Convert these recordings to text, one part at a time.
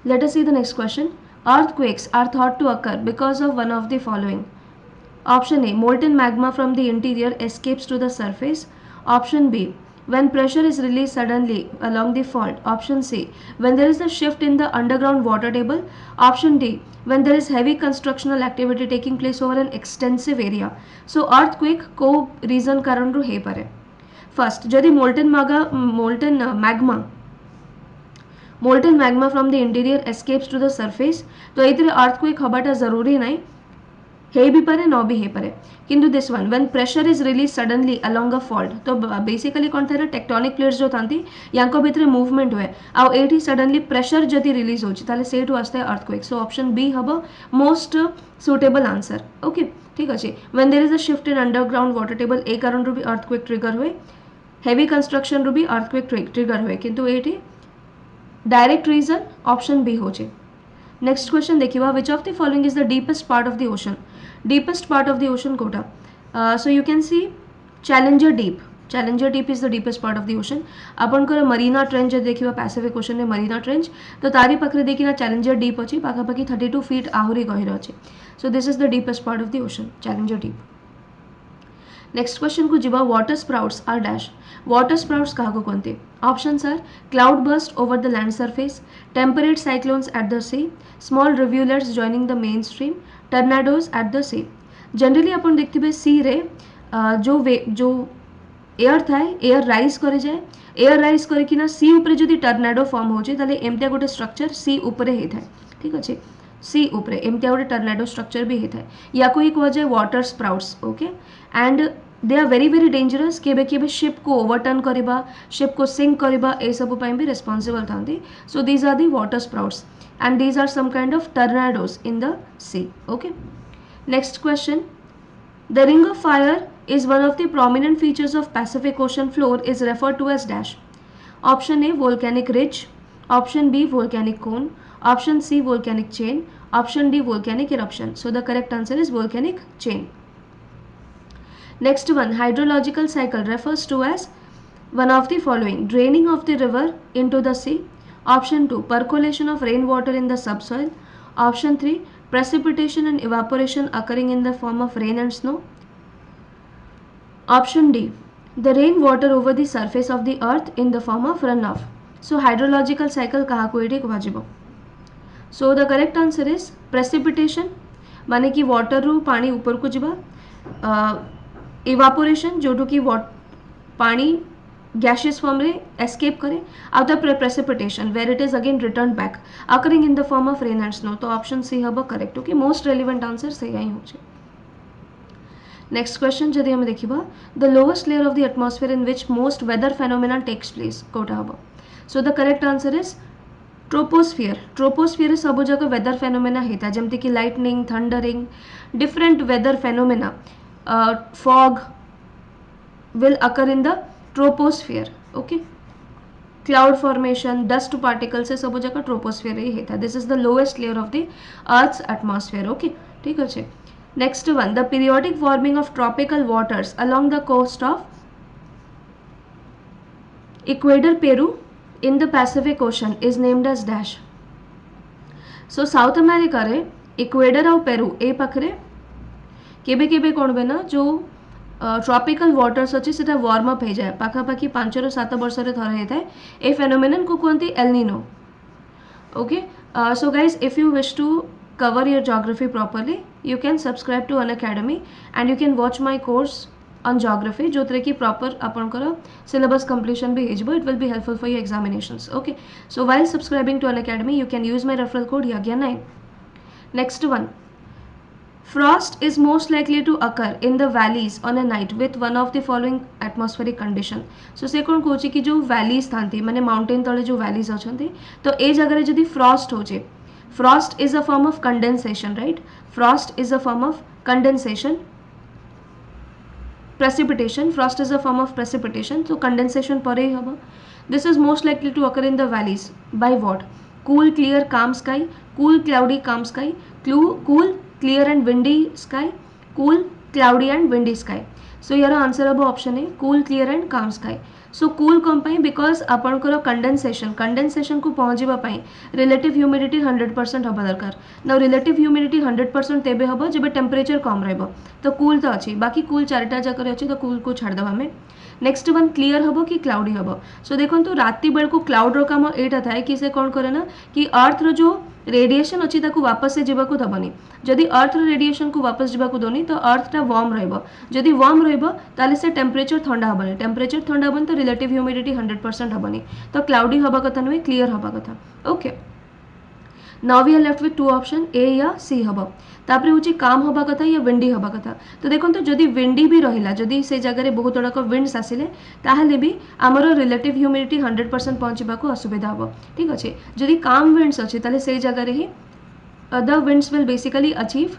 Let us see the next question. Earthquakes are thought to occur because of one of the following. Option A, molten magma from the interior escapes to the surface. Option B, when pressure is released suddenly along the fault. Option C, when there is a shift in the underground water table. Option D, when there is heavy constructional activity taking place over an extensive area. So earthquake को reason कारण रू हे परे. First, जदि molten magma from the interior escapes to the surface, तो ये earthquake हबाटा जरूरी नहीं. हे भी पारे न भी हे पारे. किंतु this one when pressure is release suddenly along a fault, तो बेसिकली कौन था टेक्टोनिक प्लेट्स जो थांती यांको भितर मूवमेंट हुए आउ एठी सडनली प्रेशर जदि रिलीज होची ताले सेठू आस्ते अर्थक्वेक. सो ऑप्शन बी हबो मोस्ट सुटेबल आंसर. ओके ठीक अच्छे. When there is a shift in underground water table ए कारण रू भी अर्थक्वेक ट्रिगर हुए, हेवी कंस्ट्रक्शन रू भी अर्थक्वेक ट्रिगर हुए, किंतु एठी डायरेक्ट रीजन ऑप्शन बी हो छे. नेक्स्ट क्वेश्चन देखिए, which of the following is the deepest part of the ocean. Deepest part of the ocean कोटा. So you can see Challenger Deep. Challenger Deep is the deepest part of the ocean. आपणकर Mariana Trench देखिए Pacific Ocean में Mariana trench, तो तारी पाखे देखिए challenger deep अच्छी पाखापाखि 32 feet आहरी गहिर अच्छे. So this is the deepest part of the ocean, challenger deep. Next question को जीवा, water sprouts are dash. Water sprouts क्या कहते. Options are cloud burst over the land surface, temperate cyclones at the sea, small rivulets joining the main stream, tornadoes at the sea. Generally अपन देखते sea रे जो air थाए air rise करे जाए, air rise करकिना सी उपरे जदि टर्नाडो फॉर्म होचे ताले एमतिया गोटे स्ट्रक्चर सी उपरे हे थाए. ठीक अच्छे. सी उपरे एमतिया गोटे टर्नाडो स्ट्रक्चर भी हे थाए. या कोई कह जाए water sprouts. Okay and they are very very dangerous. केबे केबे शिप को ओवरटर्न करवा, शिप को सिंक करवा, ए सब भी रेस्पॉन्सिबल थांती. So these are the water sprouts and these are some kind of tornadoes in the sea. Okay. Next question. The ring of fire is one of the prominent features of Pacific Ocean floor is referred to as dash. Option A, volcanic ridge. Option B, volcanic cone. Option C, volcanic chain. Option D, volcanic eruption. So the correct answer is volcanic chain. Next one, hydrological cycle refers to as one of the following: draining of the river into the sea. Option 2, percolation of rainwater in the subsoil. Option 3, precipitation and evaporation occurring in the form of rain and snow. Option D, the rainwater over the surface of the earth in the form of runoff. So hydrological cycle कहा को एटे कहाजिबो. So the correct answer is precipitation, माने कि water रू पानी ऊपर को जिबा. evaporation जोटू कि पानी gaseous form रे escape करे. आउ the precipitation where it is again returned back occurring in the form of rain and snow. तो ऑप्शन सी हबो correct. Okay most relevant answer से यही हो छे. नेक्स्ट क्वेश्चन जदि हम देखिबा, the lowest layer of the atmosphere in which most weather phenomena takes place कोटा हबो. So the correct answer is troposphere. Troposphere सब जगह वेदर फेनोमेना हेता, जमती कि lightning, thundering, different weather phenomena, fog will occur in the troposphere. Okay, cloud formation, dust particles से सब जगह troposphere ही है. This is the lowest layer of the Earth's atmosphere. Okay, ठीक है. Next one, the periodic warming of tropical waters along the coast of Ecuador, Peru in the Pacific Ocean is named as dash. So South America रे Ecuador और Peru ए पाखरे केबे केबे कोण बेना जो ट्रॉपिकल वाटर्स अच्छी से वार्म अप हो जाए पाखापाखि 5 ରୁ 7 वर्ष थरे होता है. ए फेनोमेनन को कहते El Nino. Okay so guys if you wish to cover your geography properly, you can subscribe to Unacademy and you can watch my course on geography जो तरह की proper आपनकर syllabus completion भी हेजबो. It will be helpful for your examinations. Okay, so while subscribing to Unacademy you can use my referral code YAGYA9. Next one, frost is most likely to occur in the valleys on a night with one of the following atmospheric condition. So से कौन कहूँ कि जो valleys थांती माने mountain तले जो valleys अच्छी तो ए जगह जदि frost हो जाए, frost is a form of condensation, right? Frost is a form of condensation. Precipitation, frost is a form of precipitation, so condensation पर ही होगा. This is most likely to occur in the valleys by what? Cool, clear, calm sky, cool, cloudy, calm sky, cool, clear and windy sky, cool, cloudy and windy sky. So here answer अब option है cool, clear and calm sky. So cool come pi because आपणकर condensation को पहुँचापी relative humidity 100% हवा दरकार ना relative humidity 100% तेबे हम जब टेम्परेचर कम तो कूल तो अच्छी बाकी कूल चारिटा जगह अच्छी तो कूल को छाड़द आम नेक्स्ट वन क्लीयर हम कि क्लाउडी हम सो देखो राति बेल को क्लाउड्र कम यहाँ थाए कि से कौन करे ना कि अर्थर जो रेडिएशन अच्छी ताकू वापस से जावाक दबनी जदि अर्थर रेडिएशन को वापस जावाक दोनी तो अर्थटा वार्म रही वार्म रही से टेम्परेचर ठंडा हेनी टेम्परेचर ठंडा हेनी तो रिलेटिव ह्यूमिडिटी 100% हेनी तो क्लाउडी हवा कथा नुहे क्लीयर हवा कथा okay now we are left with two option A या सी हम तापर हूँ काम हवा कथा या विंडी हवा कथा तो देखो जदि विंडी भी रहा जदि से जगह बहुत गुड़ाक विंड्स आसिले ताहले भी आमर रिलेटिव ह्यूमिडिटी 100% पहुँचाक असुविधा हम ठीक अच्छे जदि काम विंड्स अच्छे ताले से जगह ही the winds will basically achieve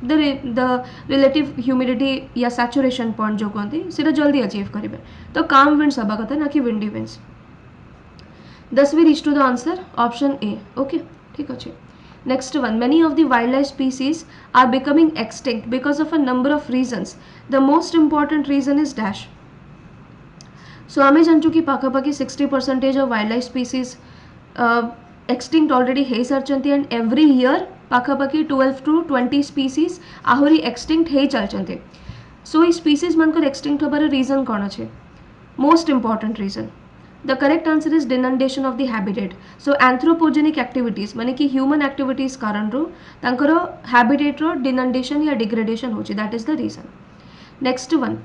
the relative humidity या सैचुरेशन पॉइंट जो कहते हैं जल्दी अचीव करेंगे तो काम विंड्स हवा कथा ना कि windy winds thus we reach to the answer option A okay ठीक अच्छे next one many of the wild life species are becoming extinct because of a number of reasons the most important reason is dash so आम जानचु कि पाखापाखि 60% of wild life species extinct already हो सारी and every year पाखापाखि 12 to 20 species आहरी extinct हो चलते सो ये स्पीसीज मानकर एक्सटिंक्ट होबार रीजन कौन अच्छे most important reason the correct answer is denudation of the habitat so anthropogenic activities माने कि ह्यूमन एक्टिविटीज कारण हैबिटेट डिनंडेशन या डिग्रेडेशन होची that is the reason next one